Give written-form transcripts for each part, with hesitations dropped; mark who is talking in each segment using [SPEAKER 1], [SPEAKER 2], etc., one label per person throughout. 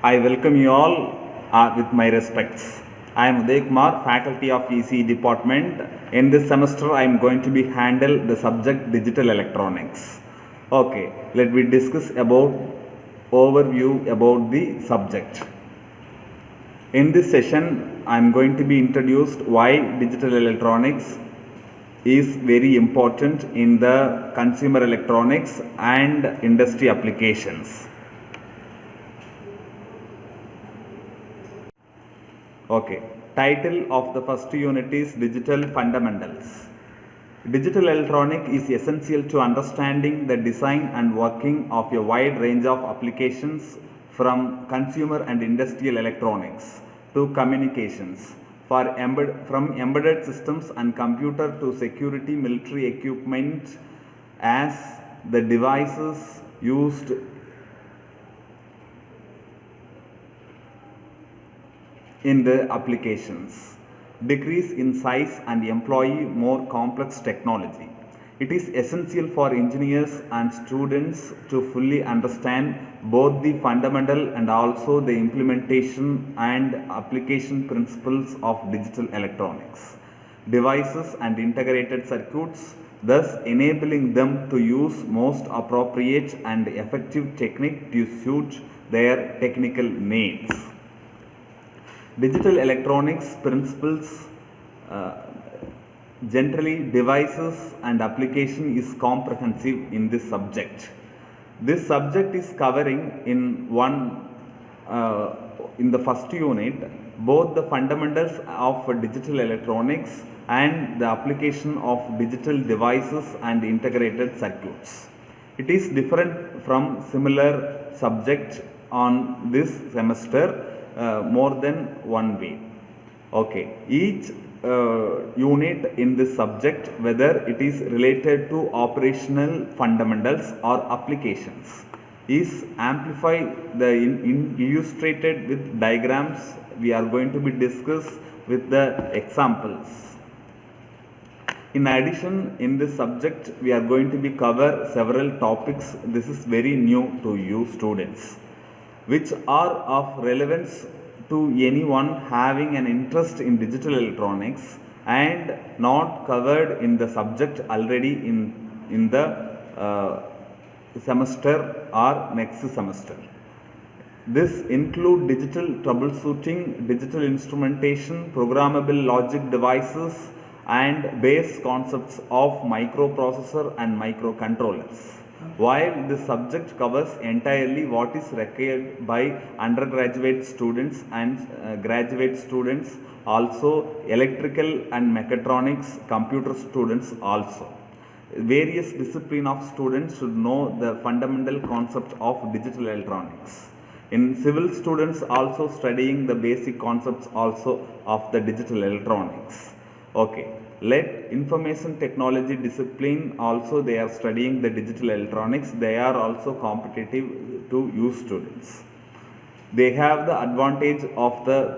[SPEAKER 1] I welcome you all with my respects. I am Uday Kumar, faculty of ECE department. In this semester, I am going to be handle the subject digital electronics. Okay, let me discuss about overview about the subject. In this session, I am going to be introduced why digital electronics is very important in the consumer electronics and industry applications. Okay, title of the first unit is Digital Fundamentals. Digital electronic is essential to understanding the design and working of a wide range of applications from consumer and industrial electronics to communications, from embedded systems and computer to security military equipment as the devices used in the applications, decrease in size and employ more complex technology. It is essential for engineers and students to fully understand both the fundamental and also the implementation and application principles of digital electronics, devices and integrated circuits, thus enabling them to use most appropriate and effective technique to suit their technical needs. Digital electronics principles, generally devices and application is comprehensive in this subject. This subject is covering in the first unit both the fundamentals of digital electronics and the application of digital devices and integrated circuits. It is different from similar subject on this semester more than one way. Okay, each unit in this subject, whether it is related to operational fundamentals or applications, is amplified illustrated with diagrams. We are going to be discussed with the examples. In addition, in this subject, we are going to be cover several topics. This is very new to you students, which are of relevance to anyone having an interest in digital electronics and not covered in the subject already in the semester or next semester. This include digital troubleshooting, digital instrumentation, programmable logic devices, and base concepts of microprocessor and microcontrollers. While this subject covers entirely what is required by undergraduate students and graduate students, also electrical and mechatronics, computer students also. Various discipline of students should know the fundamental concept of digital electronics. In civil students also studying the basic concepts also of the digital electronics. Okay, let information technology discipline also they are studying the digital electronics. They are also competitive to you students. They have the advantage of the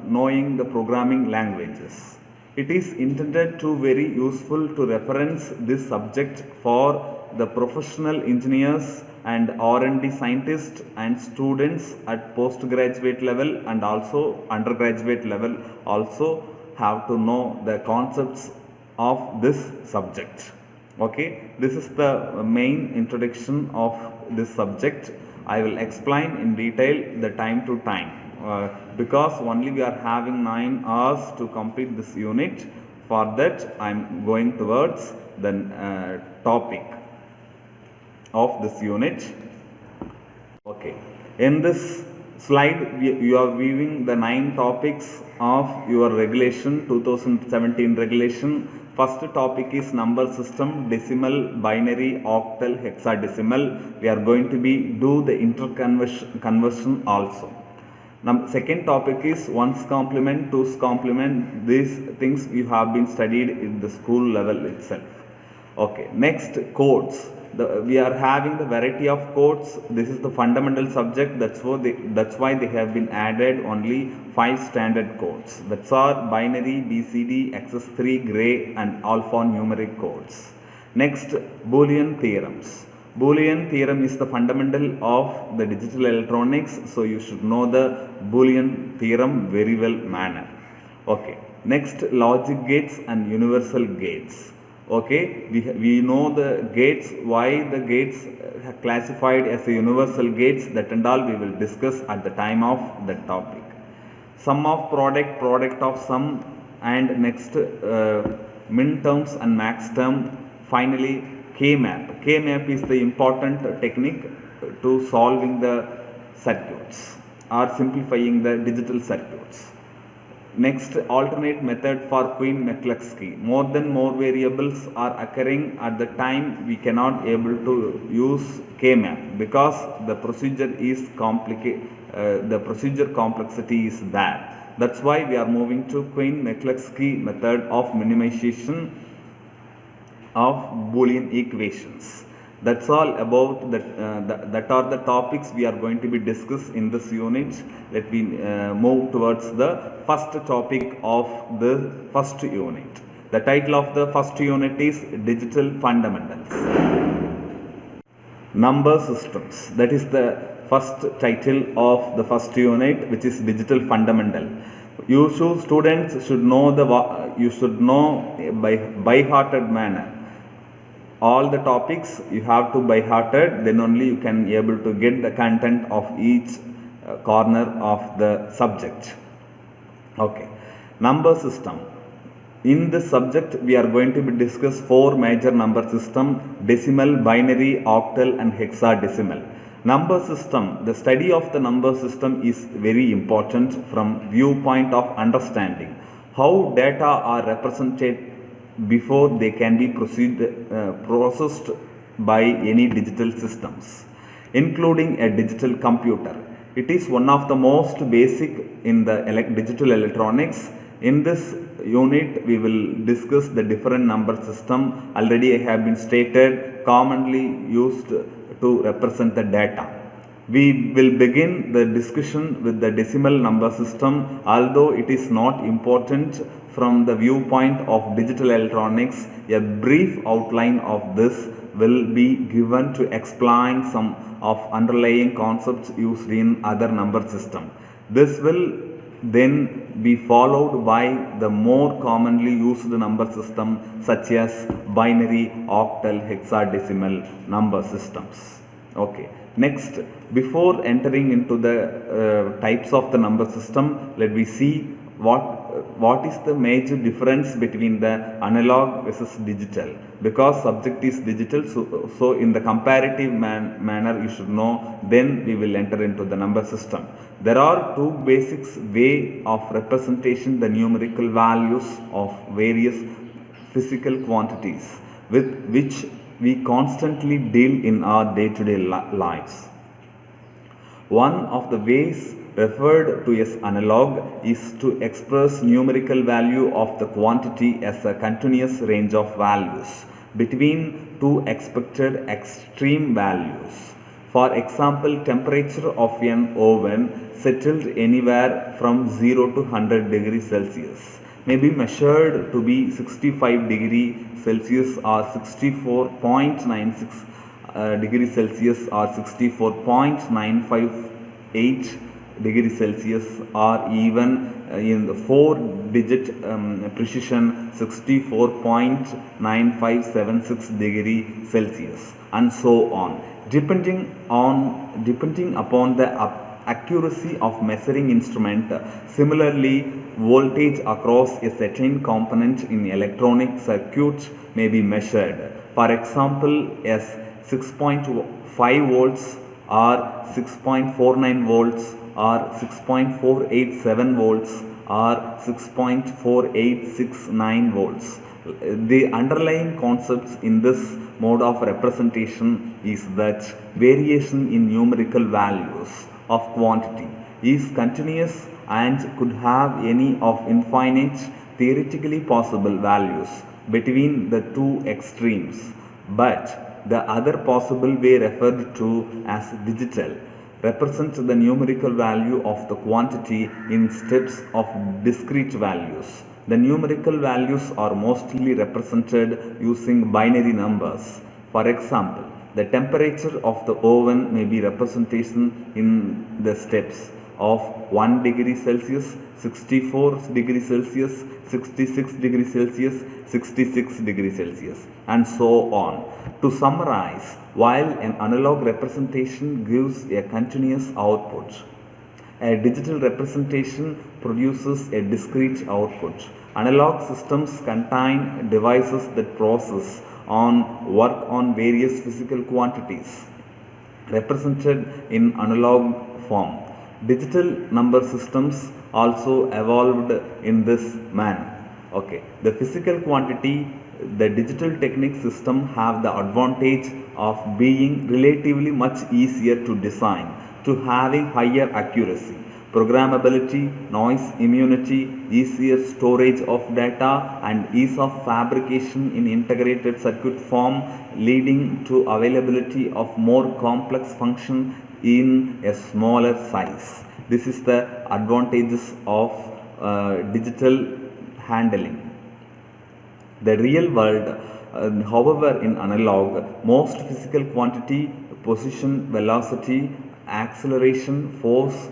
[SPEAKER 1] knowing the programming languages. It is intended to very useful to reference this subject for the professional engineers and R&D scientists and students at postgraduate level and also undergraduate level also have to know the concepts of this subject. Okay, this is the main introduction of this subject. I will explain in detail the time to time because only we are having 9 hours to complete this unit. For that I am going towards the topic of this unit. Okay, in this slide you are viewing the 9 topics of your regulation 2017 regulation. First topic is number system, decimal, binary, octal, hexadecimal. We are going to be do the interconversion also. Now, second topic is ones complement, twos complement. These things you have been studied in the school level itself. Okay, next codes. We are having the variety of codes. This is the fundamental subject. That's why they have been added only 5 standard codes. That's are binary, BCD, XS3, gray, and alphanumeric codes. Next, Boolean theorems. Boolean theorem is the fundamental of the digital electronics, so you should know the Boolean theorem very well manner. Okay, next, logic gates and universal gates. Okay, we know the gates, why the gates classified as a universal gates, that and all we will discuss at the time of the topic. Sum of product, product of sum, and next min terms and max term. Finally, K-map. K-map is the important technique to solving the circuits or simplifying the digital circuits. Next, alternate method for Quine-McCluskey. More variables are occurring at the time we cannot able to use K-map because the procedure is complicated. The procedure complexity is there. That's why we are moving to Quine-McCluskey method of minimization of Boolean equations. That's all about that are the topics we are going to be discussed in this unit. Let me move towards the first topic of the first unit. The title of the first unit is Digital Fundamentals. Number systems. That is the first title of the first unit, which is Digital Fundamental. Students should know you should know by hearted manner. All the topics you have to by hearted, then only you can able to get the content of each corner of the subject. Okay, number system. In this subject we are going to be discuss 4 major number system: decimal, binary, octal and hexadecimal. Number system, the study of the number system is very important from viewpoint of understanding how data are represented before they can be processed by any digital systems, including a digital computer. It is one of the most basic in the digital electronics. In this unit, we will discuss the different number system. Already I have been stated, commonly used to represent the data. We will begin the discussion with the decimal number system. Although it is not important from the viewpoint of digital electronics, a brief outline of this will be given to explain some of underlying concepts used in other number system. This will then be followed by the more commonly used number system such as binary, octal, hexadecimal number systems. Okay. Next, before entering into the types of the number system, let me see what is the major difference between the analog versus digital. Because subject is digital, so in the comparative manner you should know, then we will enter into the number system. There are 2 basic way of representation the numerical values of various physical quantities with which we constantly deal in our day-to-day lives. One of the ways referred to as analog is to express numerical value of the quantity as a continuous range of values between 2 expected extreme values. For example, temperature of an oven settled anywhere from 0 to 100 degrees Celsius may be measured to be 65 degrees Celsius or 64.96 degrees Celsius or 64.958 degrees Celsius or even in the 4-digit precision 64.9576 degree Celsius and so on. Depending upon the accuracy of measuring instrument, similarly voltage across a certain component in electronic circuit may be measured. For example, as 6.5 volts or 6.49 volts or 6.487 volts or 6.4869 volts. The underlying concepts in this mode of representation is that variation in numerical values of quantity is continuous and could have any of infinite theoretically possible values between the 2 extremes, but the other possible way referred to as digital represents the numerical value of the quantity in steps of discrete values. The numerical values are mostly represented using binary numbers. For example, The temperature of the oven may be representation in the steps of 1 degree Celsius, 64 degrees Celsius, 66 degrees Celsius, 66 degrees Celsius, and so on. To summarize, while an analog representation gives a continuous output, a digital representation produces a discrete output. Analog systems contain devices that process work on various physical quantities represented in analog form. Digital number systems also evolved in this manner. Okay, the physical quantity, the digital technique system have the advantage of being relatively much easier to design, to having higher accuracy, programmability, noise immunity, easier storage of data, and ease of fabrication in integrated circuit form, leading to availability of more complex function in a smaller size. This is the advantages of digital handling. The real world, however, in analog, most physical quantity, position, velocity, acceleration, force,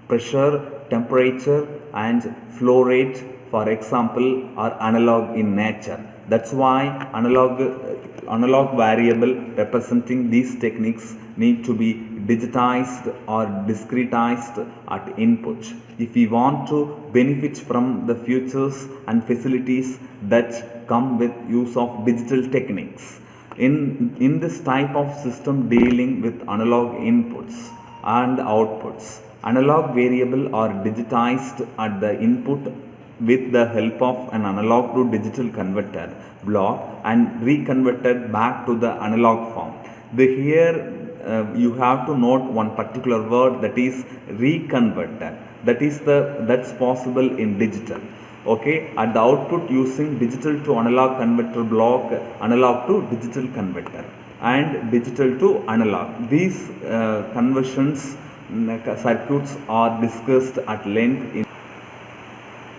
[SPEAKER 1] pressure, temperature, and flow rate, for example, are analog in nature. That's why analog variable representing these techniques need to be digitized or discretized at input if we want to benefit from the features and facilities that come with use of digital techniques. In this type of system dealing with analog inputs and outputs, analog variable are digitized at the input with the help of an analog to digital converter block and reconverted back to the analog form. Here you have to note one particular word, that is reconverter. That's possible in digital. Okay, at the output using digital to analog converter block, analog to digital converter, and digital to analog. These conversions circuits are discussed at length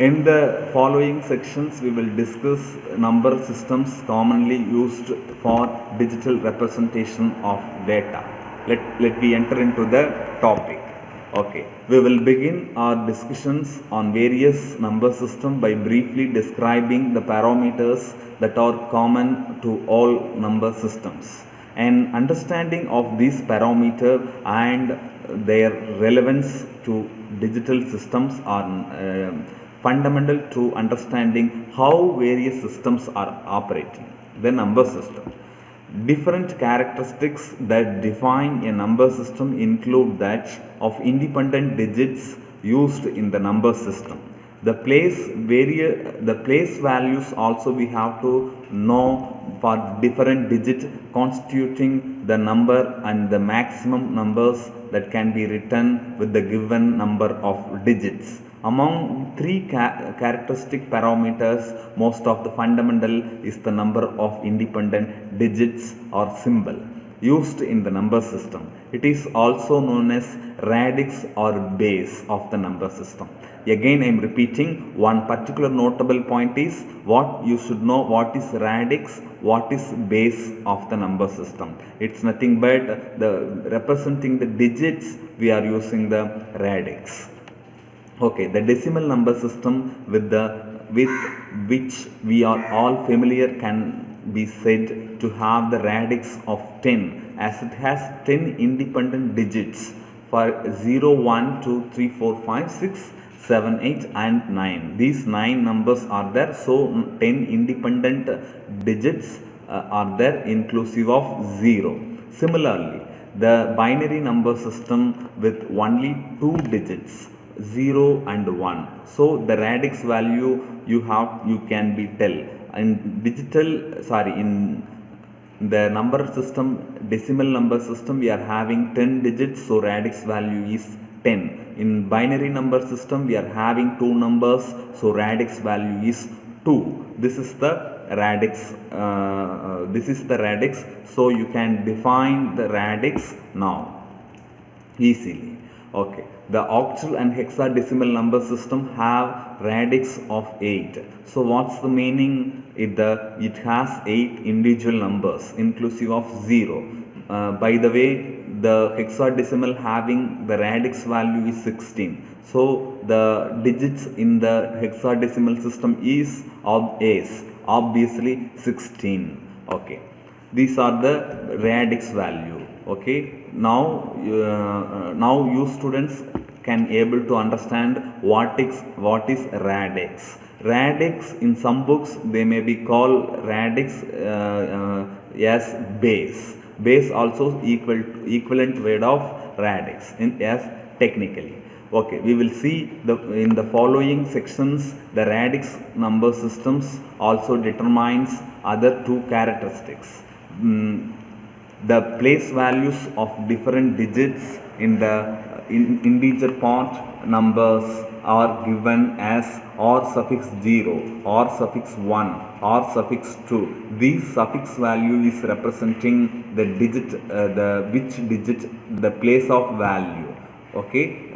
[SPEAKER 1] in the following sections. We will discuss number systems commonly used for digital representation of data. Let me enter into the topic. Okay, we will begin our discussions on various number systems by briefly describing the parameters that are common to all number systems. An understanding of these parameters and their relevance to digital systems are fundamental to understanding how various systems are operating. The number system. Different characteristics that define a number system include that of independent digits used in the number system. The place values also we have to know for different digits constituting the number and the maximum numbers that can be written with the given number of digits. Among three characteristic parameters, most of the fundamental is the number of independent digits or symbol used in the number system. It is also known as radix or base of the number system. Again, I am repeating one particular notable point is what you should know: what is radix, what is base of the number system. It's nothing but the representing the digits, we are using the radix. Okay, the decimal number system with which we are all familiar can be said to have the radix of 10, as it has 10 independent digits for 0, 1, 2, 3, 4, 5, 6, 7, 8 and 9. These 9 numbers are there, so 10 independent digits are there inclusive of 0. Similarly, the binary number system with only 2 digits, 0 and 1. So the radix value you can be tell. In the number system, decimal number system, we are having 10 digits, so radix value is 10. In binary number system, we are having 2 numbers, so radix value is 2. This is the radix. So you can define the radix now easily. Okay, The octal and hexadecimal number system have radix of 8. So what's the meaning? It has 8 individual numbers inclusive of 0. By the way, the hexadecimal having the radix value is 16. So the digits in the hexadecimal system is obviously 16. Okay, these are the radix value. Okay, now you students can able to understand what is radix. Radix, in some books they may be called radix as base. Base also equivalent word of radix in as technically. Okay, we will see in the following sections the radix number systems also determines other two characteristics. The place values of different digits in the integer part numbers are given as or suffix 0, or suffix 1, or suffix 2. These suffix value is representing the digit, the place of value. Okay,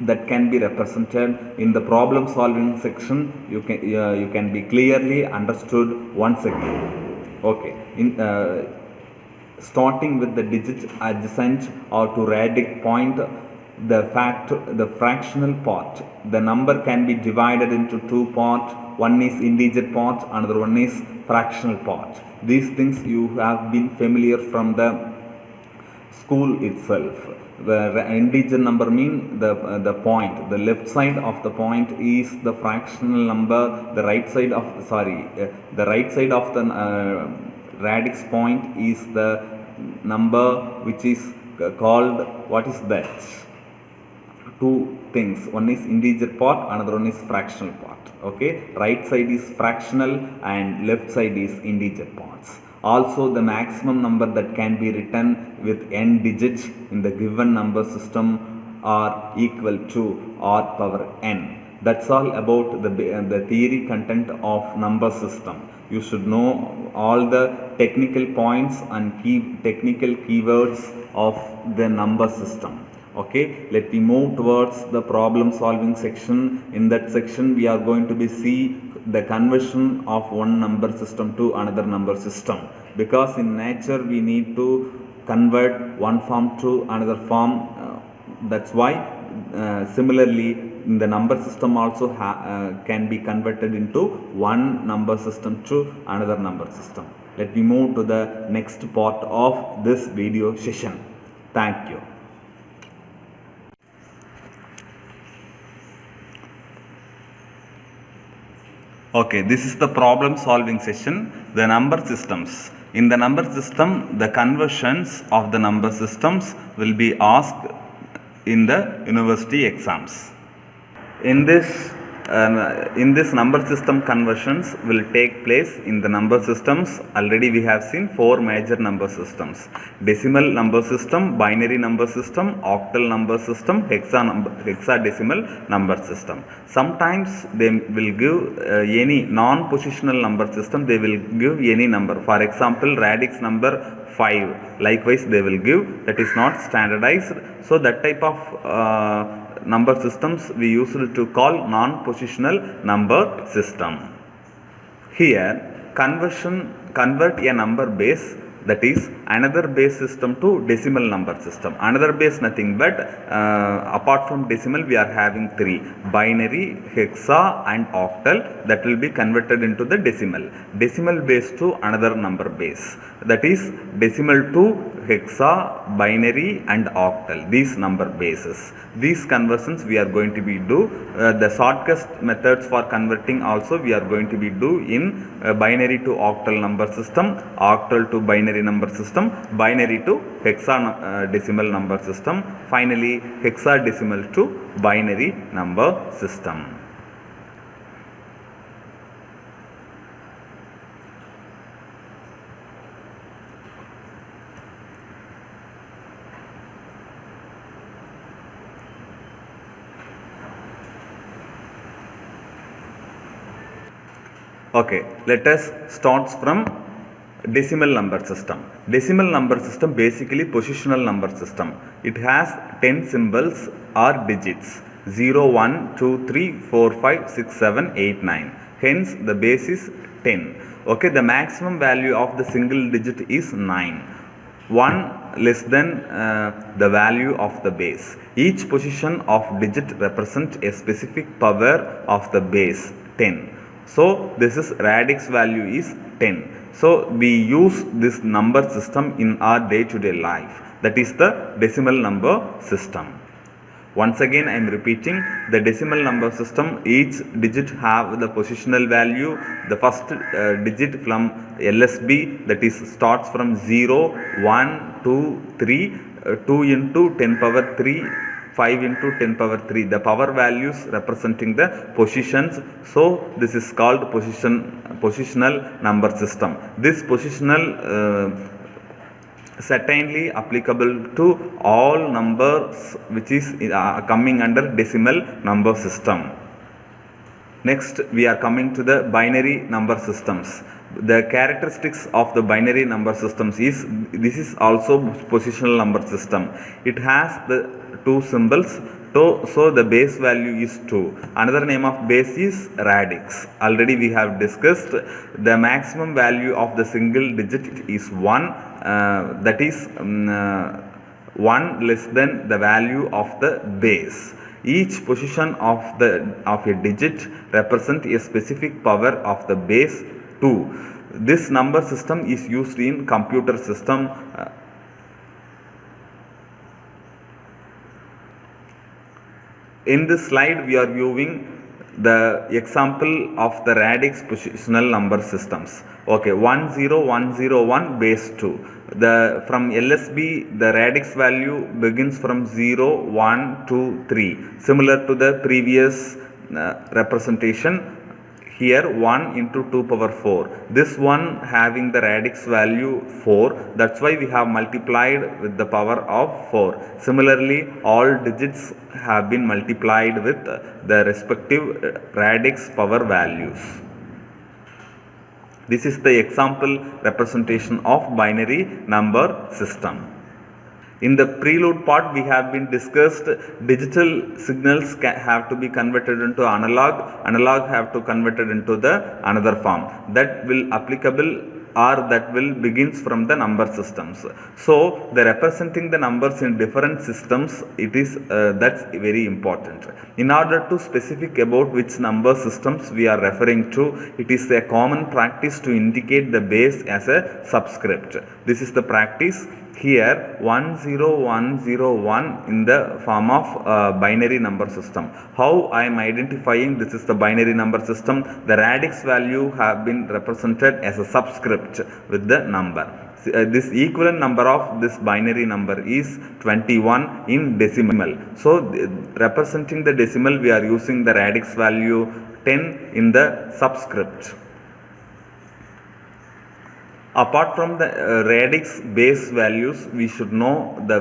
[SPEAKER 1] that can be represented in the problem solving section. You can be clearly understood once again. Okay, starting with the digit adjacent or to radix point, the fractional part, the number can be divided into two parts. One is integer part, another one is fractional part. These things you have been familiar from the school itself. The integer number mean the point, the left side of the point is the fractional number, the right side of the radix point is the number which is called, what is that? Two things, one is integer part, another one is fractional part. Okay, right side is fractional and left side is integer parts. Also, the maximum number that can be written with n digits in the given number system are equal to r power n. That's all about the theory content of number system. You should know all the technical points and technical keywords of the number system. Okay, let me move towards the problem solving section. In that section we are going to be see the conversion of one number system to another number system, because in nature we need to convert one form to another form. That's why similarly in the number system also can be converted into one number system to another number system. Let me move to the next part of this video session. Thank you. Okay, this is the problem solving session. The number systems. In the number system, the conversions of the number systems will be asked in the university exams. In this number system conversions will take place in the number systems. Already we have seen 4 major number systems: decimal number system, binary number system, octal number system, hexadecimal number system. Sometimes they will give any non-positional number system, they will give any number. For example, radix number 5. Likewise they will give, that is not standardized. So that type of number systems we used to call non-positional number system. Here convert a number base, that is another base system, to decimal number system. Another base nothing but apart from decimal we are having 3: binary, hexa and octal, that will be converted into the decimal base to another number base, that is decimal to hexa, binary and octal, these number bases. These conversions we are going to be do. The shortest methods for converting also we are going to be do in binary to octal number system, octal to binary number system, binary to hexadecimal number system, finally hexadecimal to binary number system. Okay, let us start from Decimal number system. Decimal number system basically positional number system. It has 10 symbols or digits 0, 1, 2, 3, 4, 5, 6, 7, 8, 9. Hence the base is 10. Okay, the maximum value of the single digit is 9. 1 less than the value of the base. Each position of digit represents a specific power of the base 10. So this is radix value is 10. So we use this number system in our day-to-day life. That is the decimal number system. Once again I am repeating, the decimal number system, each digit have the positional value. The first digit from LSB, that is starts from 0, 1, 2, 3, 2 into 10 power 3, 5 into 10 power 3, the power values representing the positions. So this is called positional number system. This positional certainly applicable to all numbers which is coming under decimal number system. Next we are coming to the binary number systems. The characteristics of the binary number systems is, this is also positional number system. It has the two symbols, so the base value is 2. Another name of base is radix. Already we have discussed. The maximum value of the single digit is 1, that is 1 less than the value of the base. Each position of a digit represents a specific power of the base 2. This number system is used in computer system. In this slide we are viewing the example of the radix positional number systems. Okay, 10101 base 2. From LSB the radix value begins from 0, 1, 2, 3. Similar to the previous representation. Here 1 into 2 power 4. This one having the radix value 4. That's why we have multiplied with the power of 4. Similarly, all digits have been multiplied with the respective radix power values. This is the example representation of binary number system. In the prelude part we have been discussed, digital signals have to be converted into analog have to converted into the another form. That will applicable or that will begins from the number systems. So the representing the numbers in different systems, it is that's very important. In order to specific about which number systems we are referring to, it is a common practice to indicate the base as a subscript. This is the practice. Here 10101 in the form of binary number system. How I am identifying this is the binary number system? The radix value have been represented as a subscript with the number. This equivalent number of this binary number is 21 in decimal. So representing the decimal we are using the radix value 10 in the subscript. Apart from the radix base values, we should know the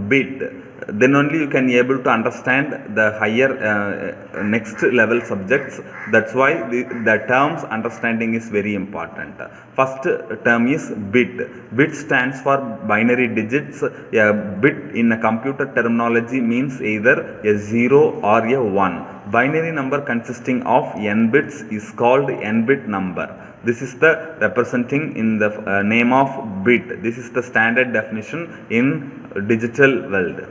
[SPEAKER 1] bit. Then only you can able to understand the higher next level subjects. That's why the terms understanding is very important. First term is bit. Bit stands for binary digits. A bit in a computer terminology means either a 0 or a 1. Binary number consisting of n bits is called n-bit number. This is the representing in the name of bit. This is the standard definition in digital world.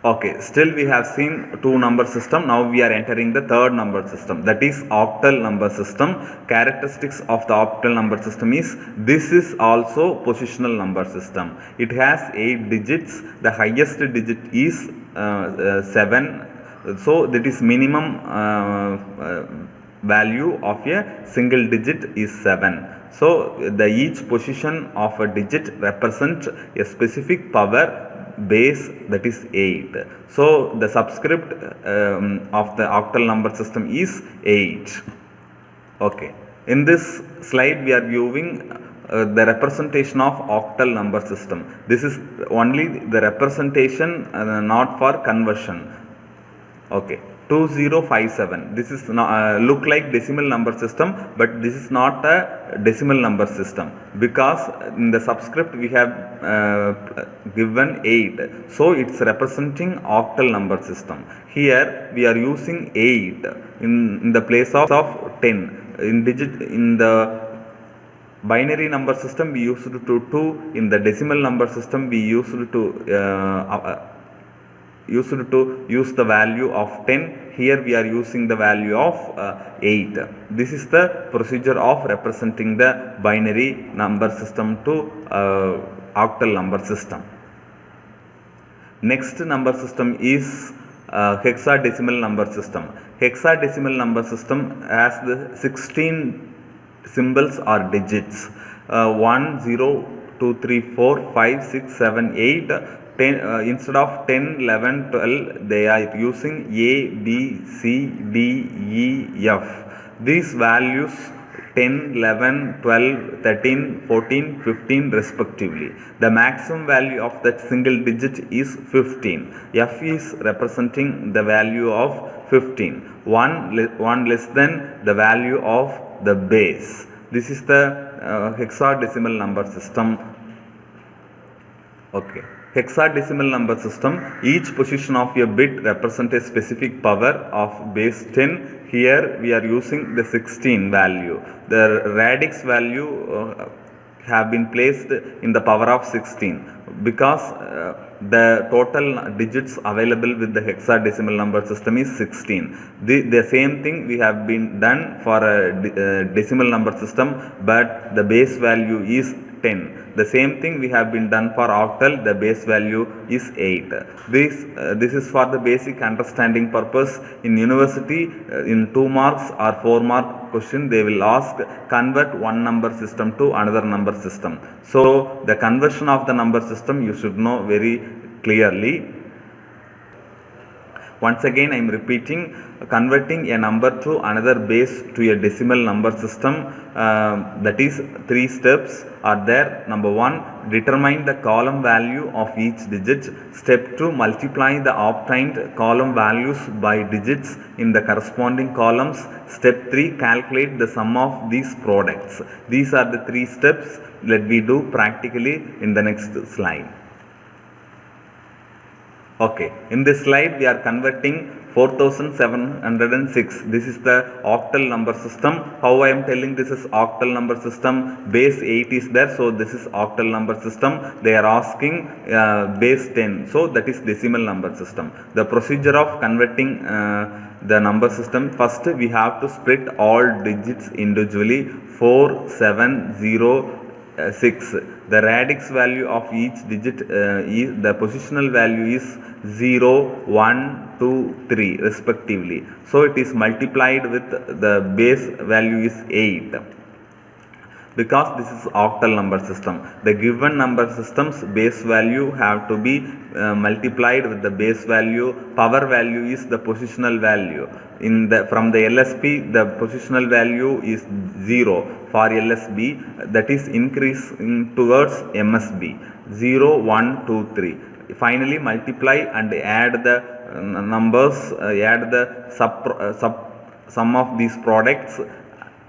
[SPEAKER 1] Okay, still we have seen two number system. Now we are entering the third number system, that is octal number system. Characteristics of the octal number system is, this is also positional number system. It has 8 digits. The highest digit is 7. So that is minimum value of a single digit is 7. So the each position of a digit represents a specific power base, that is 8. So the subscript of the octal number system is 8. Okay. In this slide we are viewing the representation of octal number system. This is only the representation, not for conversion. Okay. 2057. This is not, look like decimal number system, but this is not a decimal number system, because in the subscript we have given 8, so it's representing octal number system. Here we are using 8 in the place of 10. In the binary number system we used to 2, in the decimal number system we used to use the value of 10. Here we are using the value of 8. This is the procedure of representing the binary number system to octal number system. Next number system is hexadecimal number system. Hexadecimal number system has the 16 symbols or digits, 1, 0, 2, 3, 4, 5, 6, 7, 8. 10, instead of 10, 11, 12, they are using A, B, C, D, E, F. These values 10, 11, 12, 13, 14, 15 respectively. The maximum value of that single digit is 15. F is representing the value of 15. 1 less than the value of the base. This is the hexadecimal number system. Okay. Hexadecimal number system, each position of a bit represents a specific power of base 10. Here we are using the 16 value. The radix value have been placed in the power of 16, because the total digits available with the hexadecimal number system is 16. The same thing we have been done for a decimal number system, but the base value is 10. The same thing we have been done for octal, the base value is 8. This is for the basic understanding purpose. In university, in 2 marks or 4 mark question, they will ask convert one number system to another number system. So the conversion of the number system you should know very clearly. Once again I am repeating, converting a number to another base to a decimal number system, that is 3 steps are there. Number 1, determine the column value of each digit. Step 2, multiply the obtained column values by digits in the corresponding columns. Step 3, calculate the sum of these products. These are the 3 steps. Let me do practically in the next slide. Okay, in this slide we are converting 4706. This is the octal number system. How I am telling this is octal number system? Base 8 is there, so this is octal number system. They are asking base 10, so that is decimal number system. The procedure of converting the number system, first we have to split all digits individually. 4, 7, 0, 6. The radix value of each digit is, the positional value is 0, 1, 2, 3 respectively. So it is multiplied with the base value is 8. Because this is octal number system, the given number system's base value have to be multiplied with the base value. Power value is the positional value. From the LSB, the positional value is 0 for LSB, that is increasing towards MSB, 0, 1, 2, 3. Finally multiply and add the numbers, add the sum of these products.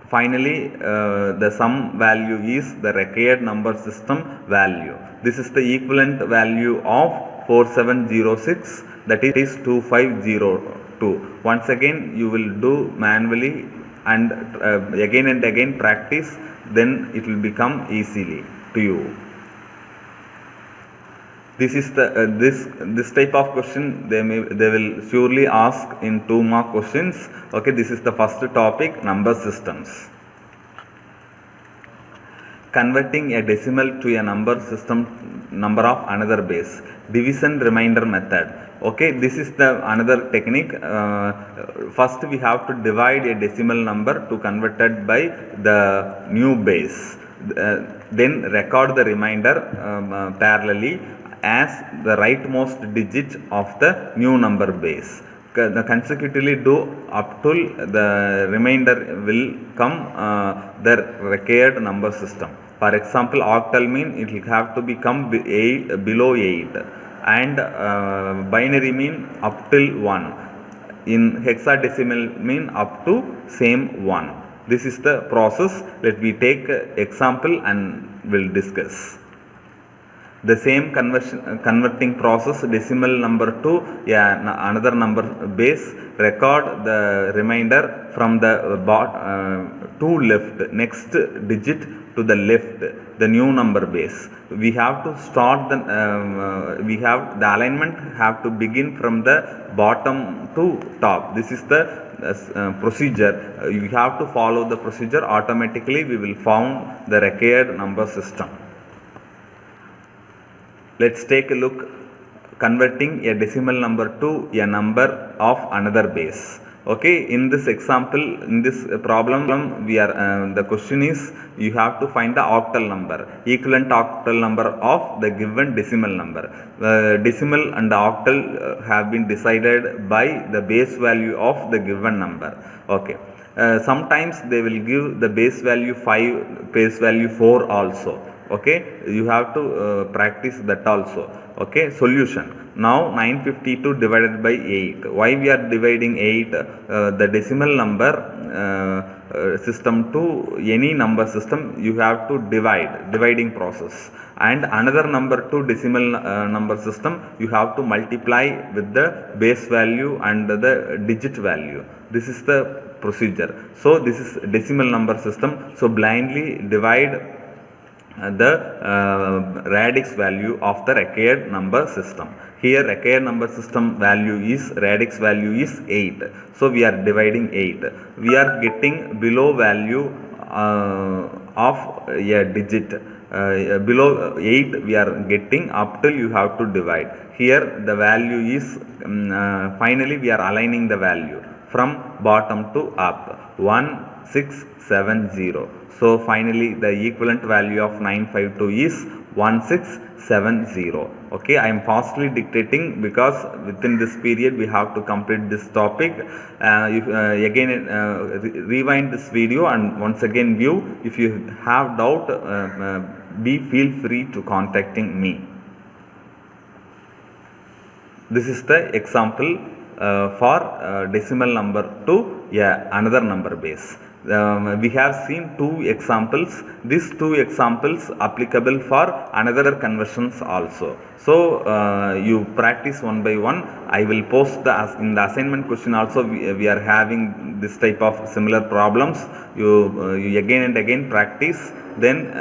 [SPEAKER 1] Finally, the sum value is the required number system value. This is the equivalent value of 4706, that is 2502. Once again you will do manually and again and again practice, then it will become easily to you. This is the this type of question they will surely ask in 2 mark questions. Okay, this is the first topic, number systems. Converting a decimal to a number system, number of another base. Division remainder method. Okay, this is the another technique. First we have to divide a decimal number to converted by the new base. Then record the remainder parallelly as the rightmost digit of the new number base. Consecutively do up till the remainder will come the required number system. For example, octal mean it will have to become below 8, and binary mean up till 1. in hexadecimal mean up to same 1. This is the process. Let me take example and will discuss. The same converting process, decimal number to another number base, record the remainder from the to left, next digit to the left, the new number base. We have to start the the alignment have to begin from the bottom to top. This is the procedure. You have to follow the procedure. Automatically we will found the required number system. Let's take a look converting a decimal number to a number of another base. Okay, in this example, in this problem, we are the question is you have to find the octal number, equivalent octal number of the given decimal number. Decimal and the octal have been decided by the base value of the given number. Okay, sometimes they will give the base value 5, base value 4 also. Okay, you have to practice that also. Okay, solution. Now 952 divided by 8. Why we are dividing 8? The decimal number system to any number system, you have to dividing process, and another number to decimal number system, you have to multiply with the base value and the digit value. This is the procedure. So this is decimal number system. So blindly divide the radix value of the required number system. Here required number system value is, radix value is 8. So we are dividing 8. We are getting below value of a digit. Below 8 we are getting up till you have to divide. Here the value is finally we are aligning the value from bottom to up, 1670. So finally the equivalent value of 952 is 1670. Okay, I am fastly dictating because within this period we have to complete this topic. Again rewind this video and once again view. If you have doubt, feel free to contacting me. This is the example for decimal number to another number base. We have seen 2 examples. These 2 examples applicable for another conversions also. So you practice one by one. I will post in the assignment question also. We are having this type of similar problems. You again and again practice. Then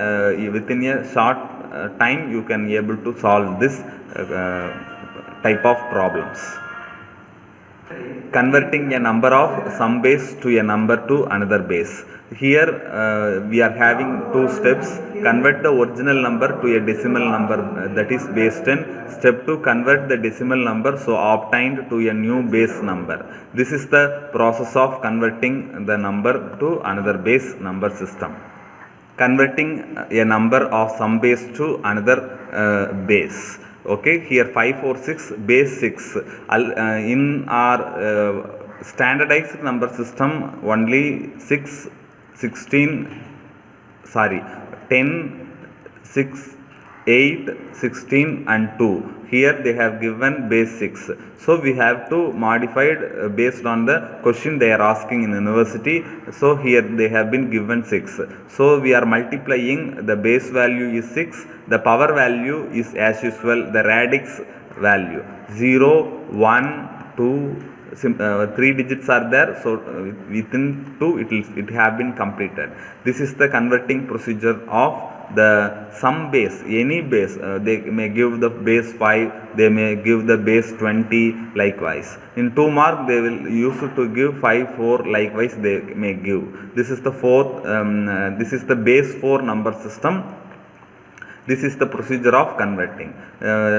[SPEAKER 1] within a short time you can be able to solve this type of problems. Converting a number of some base to a number to another base. Here we are having 2 steps. Convert the original number to a decimal number, that is base 10. Step 2, convert the decimal number so obtained to a new base number. This is the process of converting the number to another base number system. Converting a number of some base to another base. Okay, here 546 base 6. In our standardized number system only 6, 16, sorry 10, 6, 8, 16 and 2. Here they have given base 6. So we have to modify it based on the question they are asking in university. So here they have been given 6. So we are multiplying, the base value is 6. The power value is as usual the radix value 0, 1, 2, 3 digits are there. So within 2 it have been completed. This is the converting procedure of the sum base, any base. They may give the base 5, they may give the base 20 likewise. In 2 mark they will use to give 5, 4 likewise they may give. This is the fourth, this is the base 4 number system. This is the procedure of converting.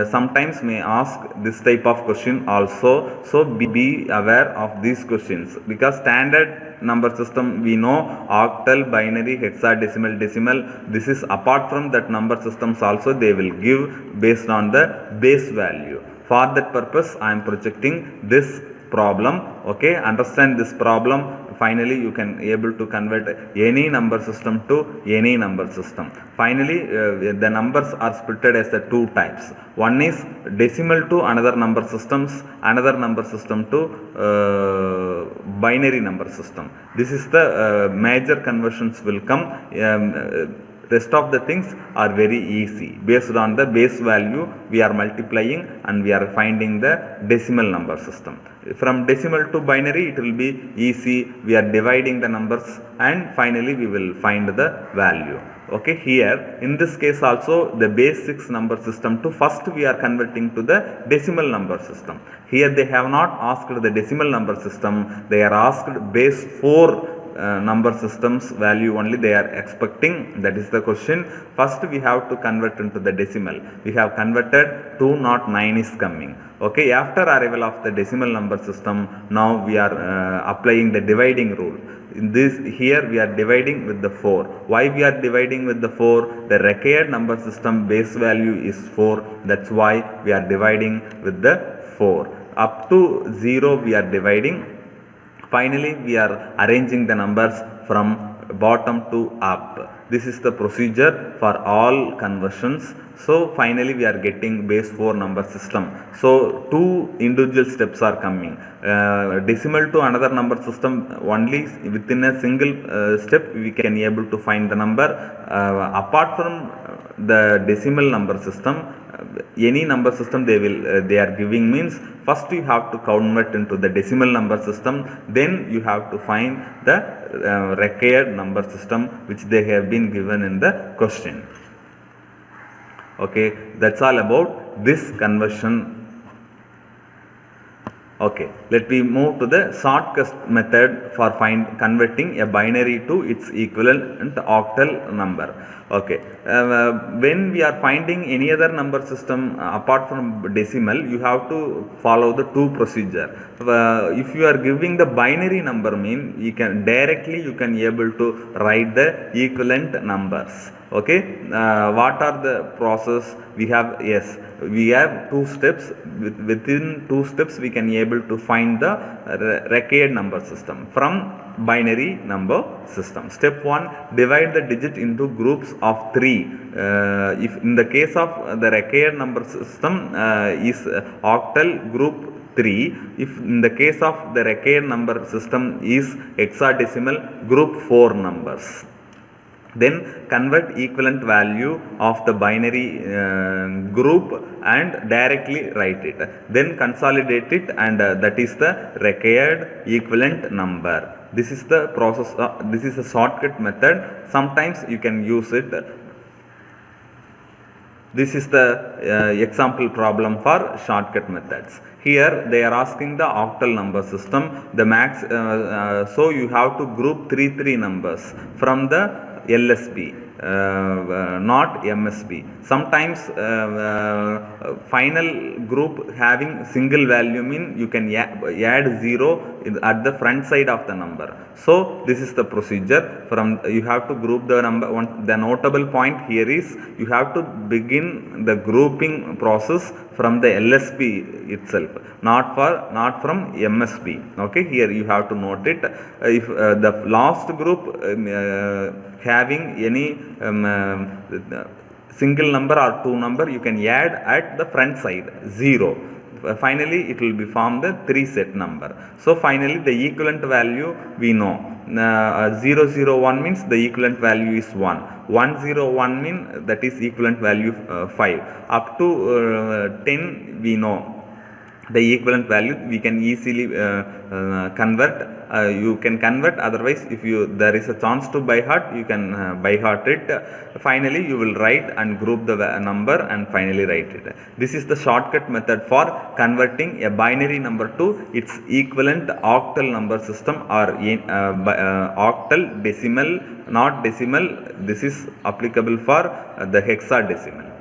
[SPEAKER 1] Sometimes may ask this type of question also. So be aware of these questions, because standard number system we know octal, binary, hexadecimal, decimal. This is apart from that number systems also they will give based on the base value. For that purpose I am projecting this problem. Okay, understand this problem finally you can able to convert any number system to any number system. Finally the numbers are splitted as the two types. One is decimal to another number systems, another number system to binary number system. This is the major conversions will come. Rest of the things are very easy. Based on the base value we are multiplying and we are finding the decimal number system. From decimal to binary it will be easy. We are dividing the numbers and finally we will find the value. Okay, here in this case also the base 6 number system to first we are converting to the decimal number system. Here they have not asked the decimal number system, they are asked base 4 number systems value only they are expecting. That is the question. First we have to convert into the decimal. We have converted 209 is coming. Okay, after arrival of the decimal number system, now we are applying the dividing rule. In this here we are dividing with the 4. Why we are dividing with the 4? The required number system base value is 4. That's why we are dividing with the 4. Up to 0 we are dividing. Finally we are arranging the numbers from bottom to up. This is the procedure for all conversions. So finally we are getting base 4 number system. So two individual steps are coming. Decimal to another number system, only within a single step we can able to find the number. Apart from the decimal number system, any number system they are giving means first you have to convert into the decimal number system, then you have to find the required number system which they have been given in the question. Okay, that's all about this conversion. Okay, let me move to the shortcut method for converting a binary to its equivalent octal number. Okay, when we are finding any other number system apart from decimal, you have to follow the two procedure. If you are giving the binary number mean, you can directly you can able to write the equivalent numbers. Okay, what are the process we have? Yes, we have two steps. Within two steps we can able to find the required number system from binary number system. Step 1, divide the digit into groups of 3. If in the case of the required number system is octal group 3, if in the case of the required number system is hexadecimal group 4 numbers. Then convert equivalent value of the binary group and directly write it. Then consolidate it and that is the required equivalent number. This is the process. This is a shortcut method. Sometimes you can use it. This is the example problem for shortcut methods. Here they are asking the octal number system. The max. So you have to group 3 numbers from the LSB, not MSB. Sometimes final group having single value mean you can add 0 at the front side of the number. So this is the procedure. From you have to group the number. The notable point here is you have to begin the grouping process from the LSB itself, not from MSB. Okay, here you have to note it. If the last group having any single number or 2 number, you can add at the front side 0. Finally it will be formed the 3 set number. So finally the equivalent value we know. 001 means the equivalent value is 1. 101 mean that is equivalent value 5. Up to 10 we know the equivalent value. We can easily convert. You can convert, otherwise if there is a chance to by heart, you can by heart it. Finally you will write and group the number and finally write it. This is the shortcut method for converting a binary number to its equivalent octal number system or octal decimal, not decimal. This is applicable for the hexadecimal.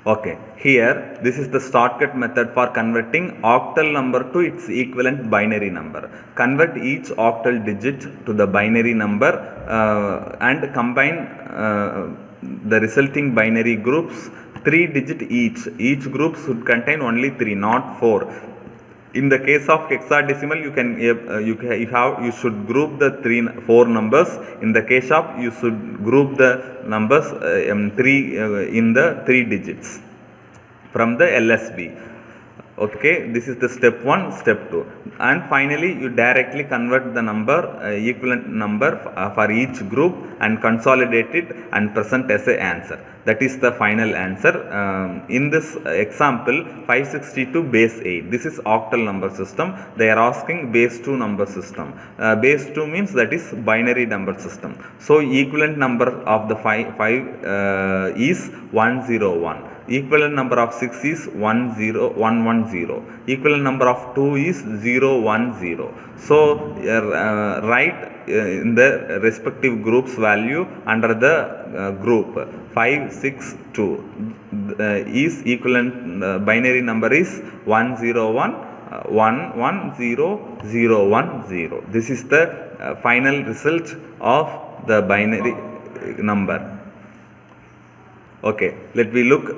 [SPEAKER 1] Okay, here this is the shortcut method for converting octal number to its equivalent binary number. Convert each octal digit to the binary number and combine the resulting binary groups 3 digit each. Each group should contain only 3, not 4. In the case of hexadecimal, you should group the four numbers. In the case of, you should group the numbers in the 3 digits from the LSB. Okay, this is the step 1, step 2, and finally you directly convert the number, equivalent number for each group, and consolidate it and present as a answer. That is the final answer. In this example, 562 base 8, this is octal number system. They are asking base 2 number system. Base 2 means that is binary number system. So equivalent number of the 5 is 101. Equivalent number of 6 is 110. Equivalent number of 2 is 010. So write in the respective groups value under the group 562 is equivalent binary number is 101 11010. This is the final result of the binary number. Okay, let me look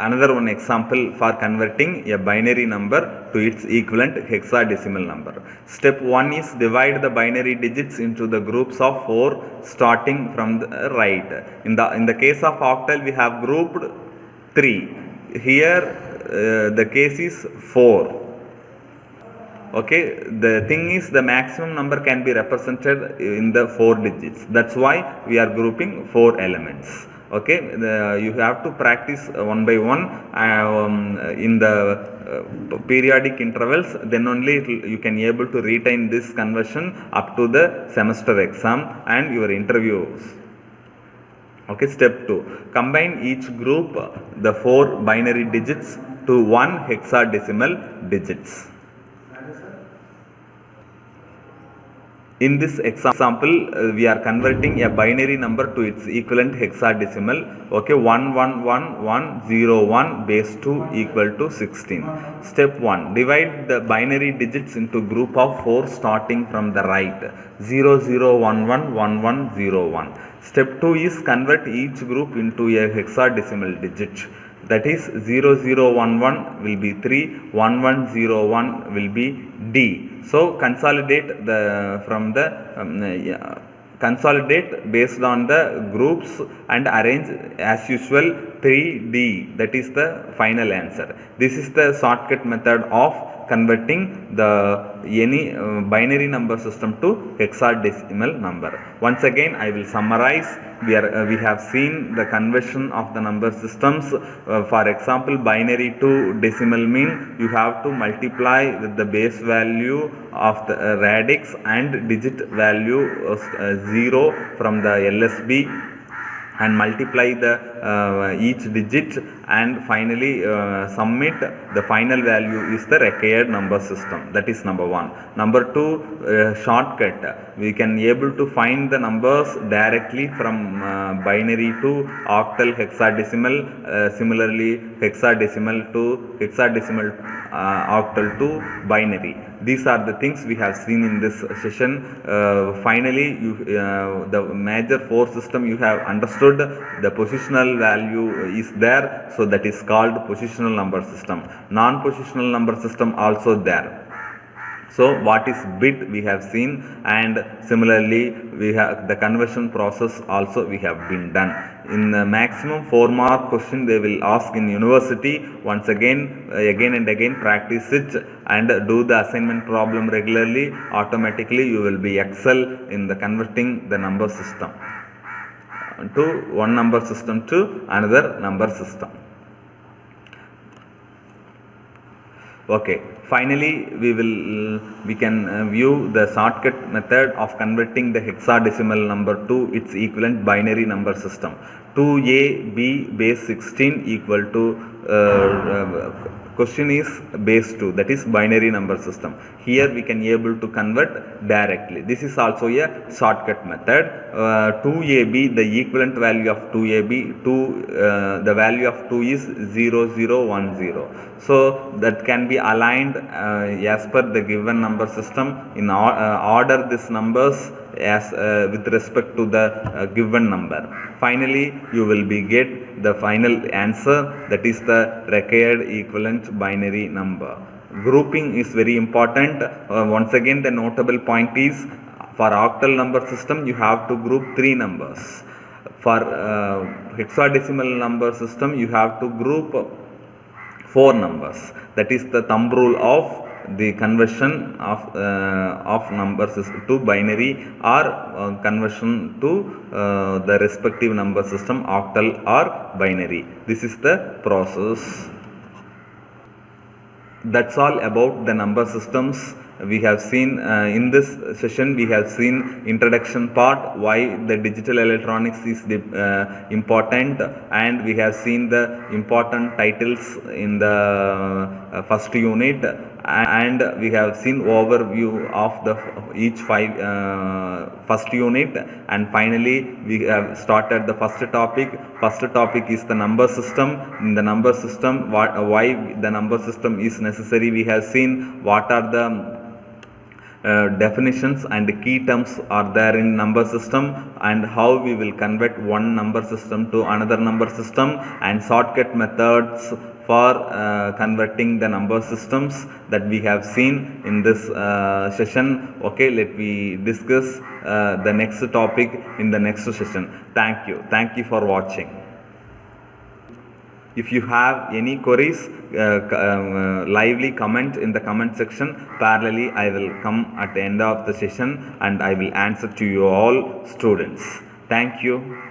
[SPEAKER 1] another one example for converting a binary number to its equivalent hexadecimal number. Step 1 is divide the binary digits into the groups of 4 starting from the right. In the case of octal, we have grouped 3. Here the case is 4. Okay, the thing is the maximum number can be represented in the 4 digits. That's why we are grouping 4 elements. Okay, you have to practice one by one in the periodic intervals, then only you can able to retain this conversion up to the semester exam and your interviews. Okay, step 2, combine each group the 4 binary digits to 1 hexadecimal digits. In this example, we are converting a binary number to its equivalent hexadecimal. Okay, 111101 base 2 equal to 16. Step 1, divide the binary digits into group of 4 starting from the right, 00111101. Step 2 is convert each group into a hexadecimal digit. That is 0011 will be 3, 1101 will be D. So consolidate the consolidate based on the groups and arrange as usual 3D. That is the final answer. This is the shortcut method of converting the any binary number system to hexadecimal number. Once again, I will summarize. We have seen the conversion of the number systems. For example, binary to decimal mean you have to multiply with the base value of the radix and digit value 0 from the LSB, and multiply the each digit, and finally submit the final value is the required number system. That is number 1. Number 2, shortcut, we can able to find the numbers directly from binary to octal hexadecimal, similarly hexadecimal to hexadecimal octal to binary. These are the things we have seen in this session. Finally, the major 4 system you have understood. The positional value is there, so that is called positional number system. Non-positional number system also there. So what is bit we have seen, and similarly we have the conversion process also we have been done. In the maximum 4 mark question they will ask in university. Once again and again practice it and do the assignment problem regularly. Automatically you will be excel in the converting the number system to one number system to another number system. Okay, finally we can view the shortcut method of converting the hexadecimal number to its equivalent binary number system. 2ab base 16 equal to question is base 2, that is binary number system. Here we can able to convert directly. This is also a shortcut method. 2ab, the equivalent value of 2ab, the value of 2 is 0010. So that can be aligned as per the given number system. In order these numbers as with respect to the given number. finally you will be get the final answer, that is the required equivalent binary number. Grouping is very important. Once again, the notable point is, for octal number system you have to group 3 numbers. For hexadecimal number system you have to group 4 numbers. That is the thumb rule of the conversion of numbers to binary, or conversion to the respective number system, octal or binary. This is the process. That's all about the number systems. We have seen in this session, we have seen introduction part, why the digital electronics is important, and we have seen the important titles in the first unit, and we have seen overview of the each first unit, and finally we have started the first topic. First topic is the number system. In the number system, why the number system is necessary, we have seen what are the definitions and key terms are there in number system, and how we will convert one number system to another number system, and shortcut methods for converting the number systems that we have seen in this session. Okay, let me discuss the next topic in the next session. Thank you for watching. If you have any queries, lively comment in the comment section. Parallelly, I will come at the end of the session and I will answer to you all students. Thank you.